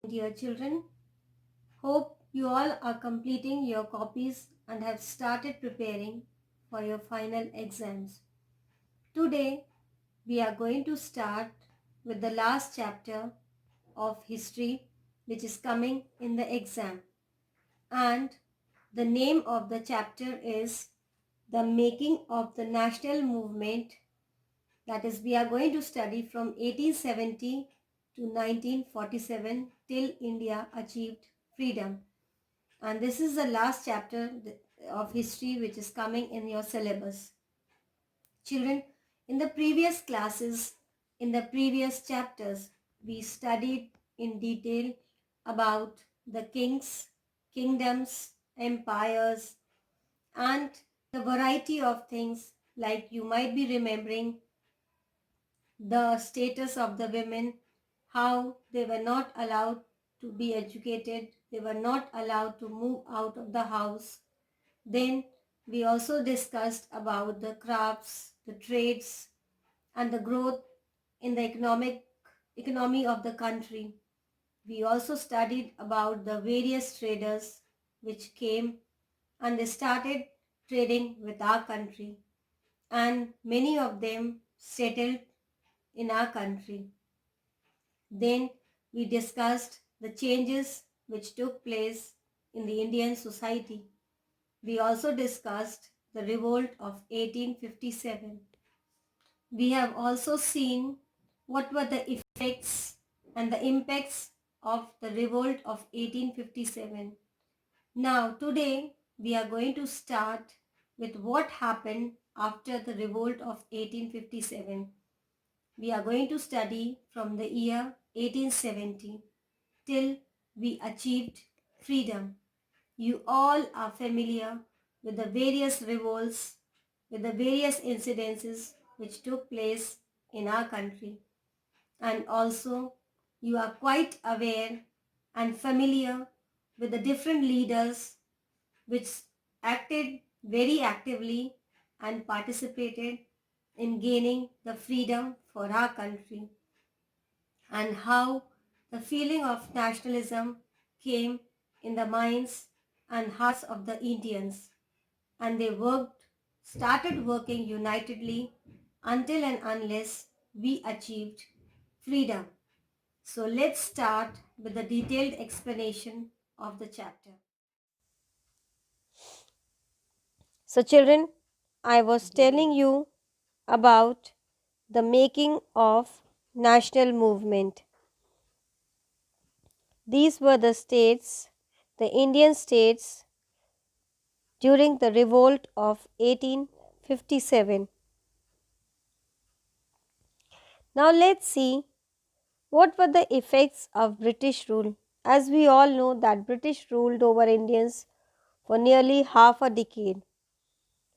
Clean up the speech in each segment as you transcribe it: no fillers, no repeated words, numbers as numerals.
Dear children, hope you all are completing your copies and have started preparing for your final exams. Today, we are going to start with the last chapter of history which is coming in the exam. And the name of the chapter is The Making of the National Movement. That is, we are going to study from 1870 to 1947 till India achieved freedom. And this is the last chapter of history which is coming in your syllabus. Children, in the previous classes, in the previous chapters, we studied in detail about the kings, kingdoms, empires, and the variety of things, like you might be remembering the status of the women, how they were not allowed to be educated, they were not allowed to move out of the house. Then we also discussed about the crafts, the trades, and the growth in the economy of the country. We also studied about the various traders which came and they started trading with our country, and many of them settled in our country. Then we discussed the changes which took place in the Indian society. We also discussed the revolt of 1857. We have also seen what were the effects and the impacts of the revolt of 1857. Now today we are going to start with what happened after the revolt of 1857. We are going to study from the year 1870 till we achieved freedom. You all are familiar with the various revolts, with the various incidences which took place in our country. And also you are quite aware and familiar with the different leaders which acted very actively and participated in gaining the freedom for our country, and how the feeling of nationalism came in the minds and hearts of the Indians, and they started working unitedly until and unless we achieved freedom. So let's start with the detailed explanation of the chapter. So children, I was telling you about the making of national movement. These were the states, the Indian states during the revolt of 1857. Now let's see what were the effects of British rule. As we all know that British ruled over Indians for nearly half a decade.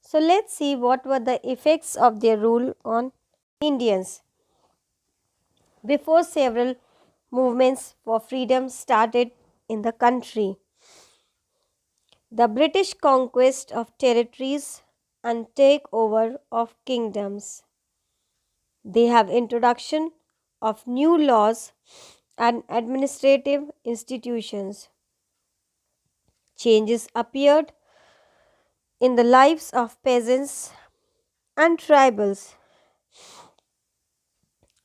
So let's see what were the effects of their rule on Indians. Before several movements for freedom started in the country, the British conquest of territories and takeover of kingdoms. They have introduction of new laws and administrative institutions. Changes appeared in the lives of peasants and tribals.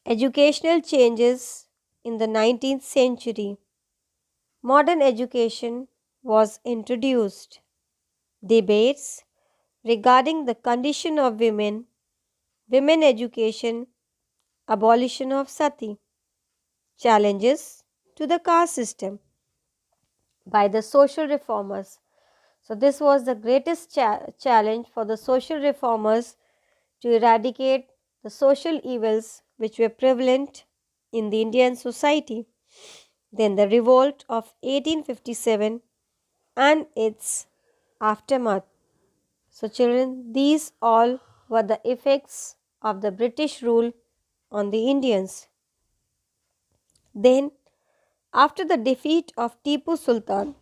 Educational changes in the 19th century. Modern education was introduced. Debates regarding the condition of women, women education, abolition of sati, challenges to the caste system by the social reformers. So this was the greatest challenge for the social reformers to eradicate the social evils which were prevalent in the Indian society. Then the revolt of 1857 and its aftermath. So children, these all were the effects of the British rule on the Indians. Then, after the defeat of Tipu Sultan,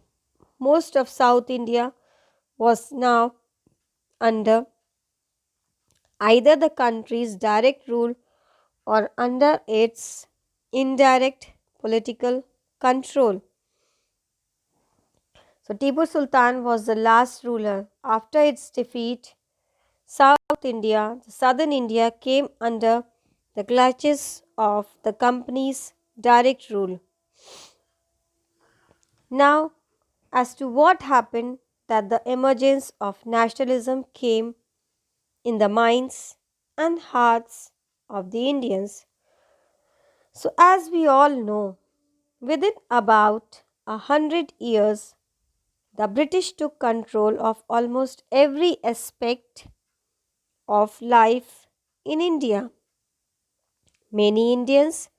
most of South India was now under either the country's direct rule or under its indirect political control. So Tipu Sultan was the last ruler. After its defeat, southern India came under the clutches of the company's direct rule. Now, as to what happened, that the emergence of nationalism came in the minds and hearts of the Indians. So, as we all know, within about 100 years, the British took control of almost every aspect of life in India. Many Indians,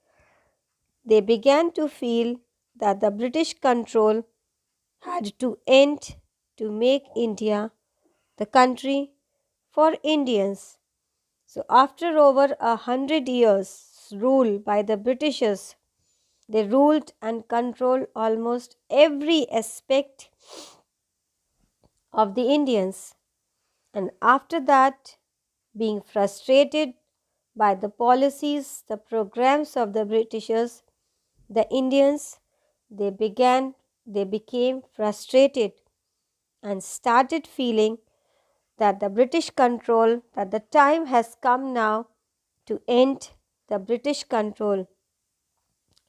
they began to feel that the British control had to end to make India the country for Indians. So after over 100 years rule by the Britishers, they ruled and controlled almost every aspect of the Indians. And after that, being frustrated by the policies, the programs of the Britishers, the Indians, they became frustrated and started feeling that the British control, that the time has come now to end the British control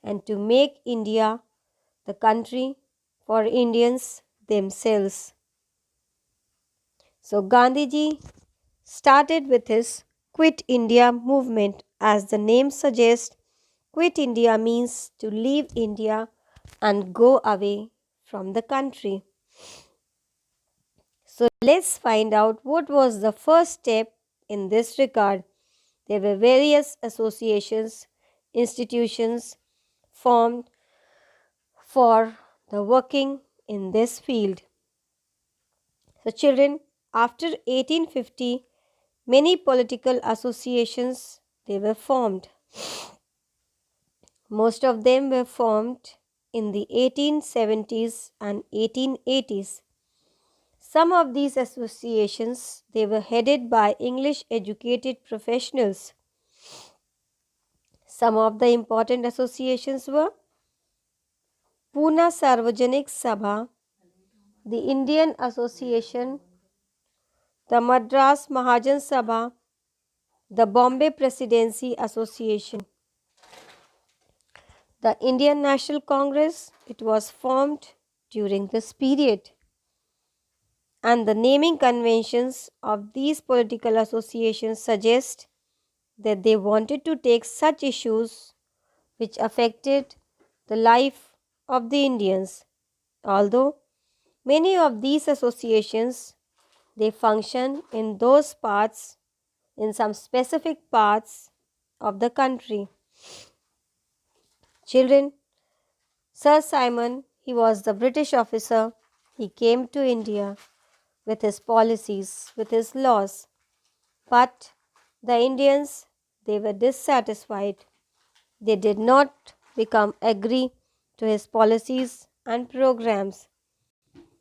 and to make India the country for Indians themselves. So Gandhiji started with his Quit India movement. As the name suggests, Quit India means to leave India and go away from the country. So let's find out what was the first step in this regard. There were various associations, institutions formed for the working in this field. So children, after 1850, many political associations they were formed. Most of them were formed in the 1870s and 1880s. Some of these associations they were headed by English educated professionals. Some of the important associations were Pune Sarvajanik Sabha, the Indian Association, the Madras Mahajan Sabha, the Bombay Presidency Association. The Indian National Congress, it was formed during this period. And the naming conventions of these political associations suggest that they wanted to take such issues which affected the life of the Indians. Although many of these associations they function in those parts, in some specific parts of the country. Children, Sir Simon, he was the British officer. He came to India with his policies, with his laws. But the Indians, they were dissatisfied. They did not agree to his policies and programs.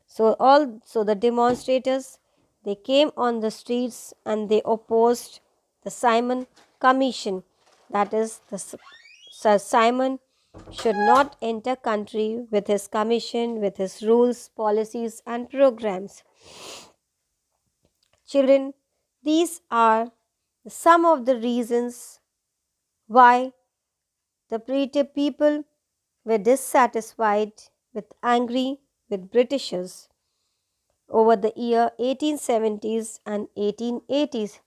So the demonstrators, they came on the streets and they opposed the Simon Commission. That is, Sir Simon should not enter country with his commission, with his rules, policies and programs. Children, these are some of the reasons why the people were dissatisfied angry with Britishers over the year 1870s and 1880s.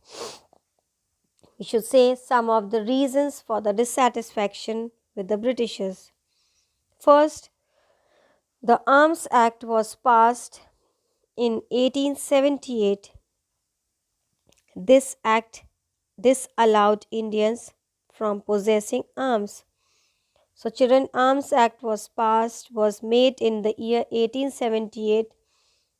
We should say some of the reasons for the dissatisfaction with the Britishers. First, the Arms Act was passed in 1878. This act disallowed Indians from possessing arms. So Children, Arms Act was made in the year 1878,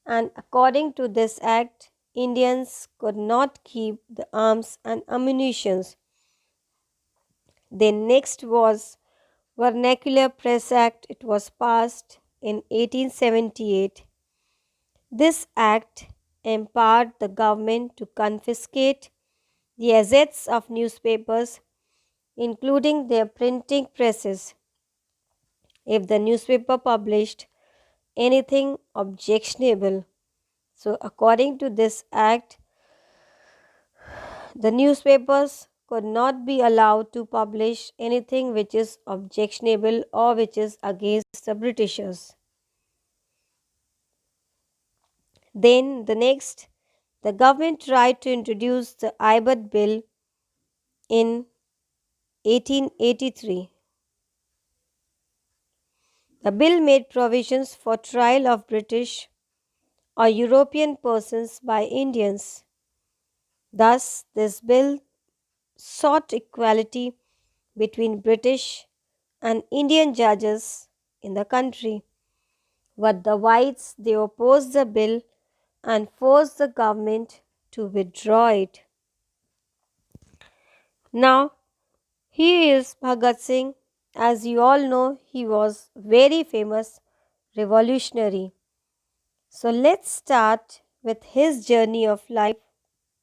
and according to this act, Indians could not keep the arms and ammunitions. Then next was Vernacular Press Act. It was passed in 1878. This act empowered the government to confiscate the assets of newspapers, including their printing presses. if the newspaper published anything objectionable. So, according to this act, the newspapers could not be allowed to publish anything which is objectionable or which is against the Britishers. Then, the government tried to introduce the Ibert Bill in 1883. The bill made provisions for trial of British or European persons by Indians. Thus, this bill sought equality between British and Indian judges in the country. But the whites, they opposed the bill and forced the government to withdraw it. Now, here is Bhagat Singh. As you all know, he was very famous revolutionary. So let's start with his journey of life,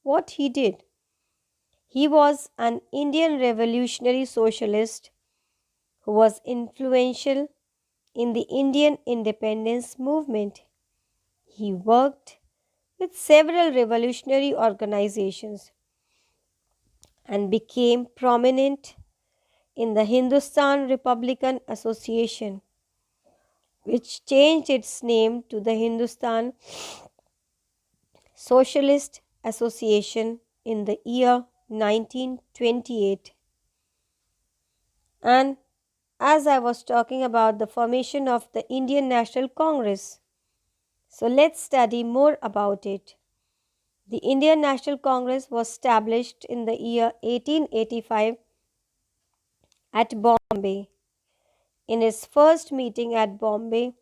what he did. He was an Indian revolutionary socialist who was influential in the Indian independence movement. He worked with several revolutionary organizations and became prominent in the Hindustan Republican Association, which changed its name to the Hindustan Socialist Association in the year 1928. And as I was talking about the formation of the Indian National Congress, so let's study more about it. The Indian National Congress was established in the year 1885 at Bombay. In its first meeting at Bombay,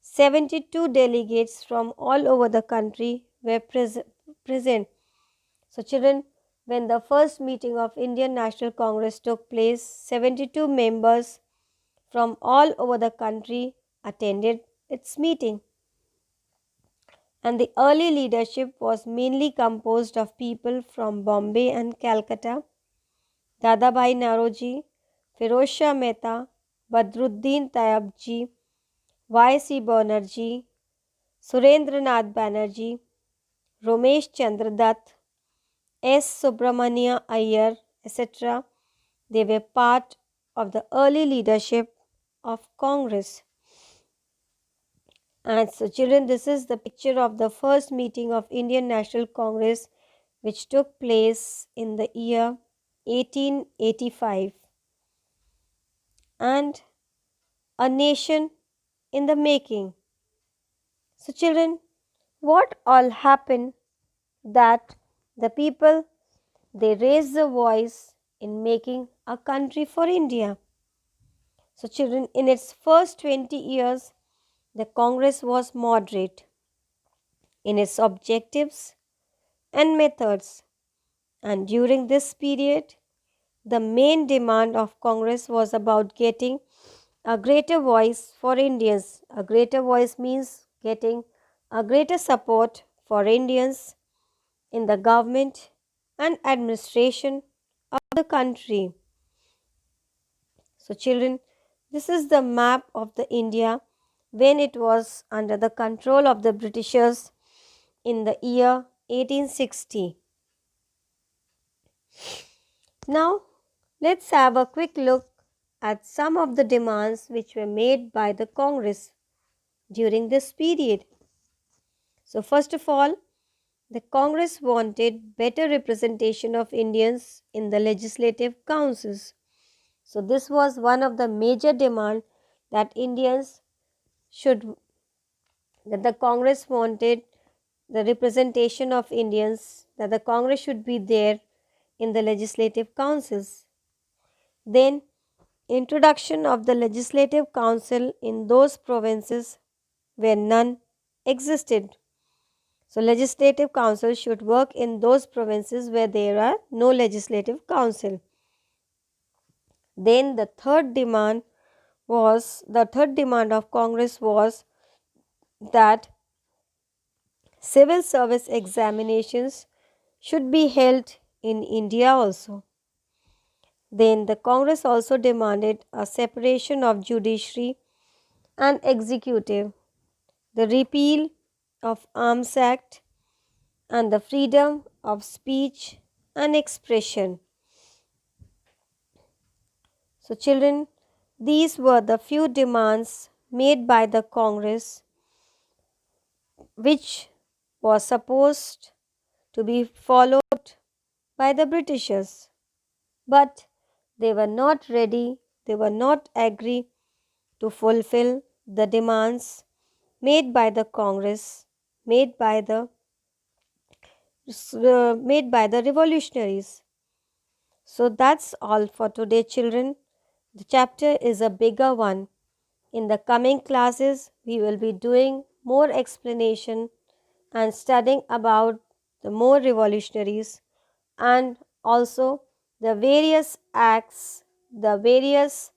72 delegates from all over the country were present. So, children, when the first meeting of Indian National Congress took place, 72 members from all over the country attended its meeting. And the early leadership was mainly composed of people from Bombay and Calcutta. Dadabhai Naoroji, Firoz Shah Mehta, Badruddin Tayabji, Y.C. Banerjee, Surendranath Banerjee, Romesh Chandra Dutt, S. Subramania Iyer, etc. They were part of the early leadership of Congress. And so, children, this is the picture of the first meeting of Indian National Congress, which took place in the year 1885. And a nation in the making. So, children, what all happened that the people, they raised the voice in making a country for India. So, children, in its first 20 years, the Congress was moderate in its objectives and methods, and during this period, the main demand of Congress was about getting a greater voice for Indians. A greater voice means getting a greater support for Indians in the government and administration of the country. So, children, this is the map of the India when it was under the control of the Britishers in the year 1860. Now, let's have a quick look at some of the demands which were made by the Congress during this period. So, first of all, the Congress wanted better representation of Indians in the legislative councils. So, this was one of the major demands that that the Congress wanted the representation of Indians, that the Congress should be there in the legislative councils. Then, introduction of the legislative council in those provinces where none existed. So, legislative council should work in those provinces where there are no legislative council. Then the third demand of Congress was that civil service examinations should be held in India also. Then the Congress also demanded a separation of judiciary and executive, the repeal of Arms Act, and the freedom of speech and expression. So, children, these were the few demands made by the Congress, which was supposed to be followed by the Britishers. But they were not ready, they were not agree to fulfill the demands made by the Congress, made by the revolutionaries. So that's all for today, children. The chapter is a bigger one. In the coming classes, we will be doing more explanation and studying about the more revolutionaries and also the various acts, the various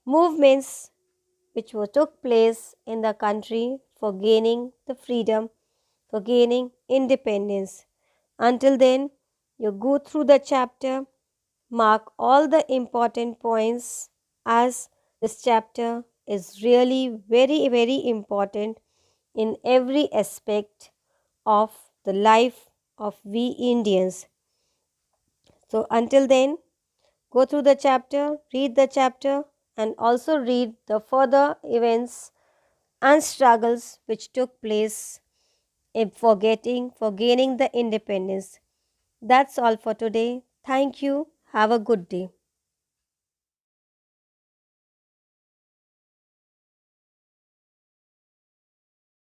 movements which took place in the country for gaining the freedom, for gaining independence. Until then, you go through the chapter, mark all the important points, as this chapter is really very, very important in every aspect of the life of we Indians. So, until then, go through the chapter, read the chapter, and also read the further events and struggles which took place for gaining the independence. That's all for today. Thank you. Have a good day.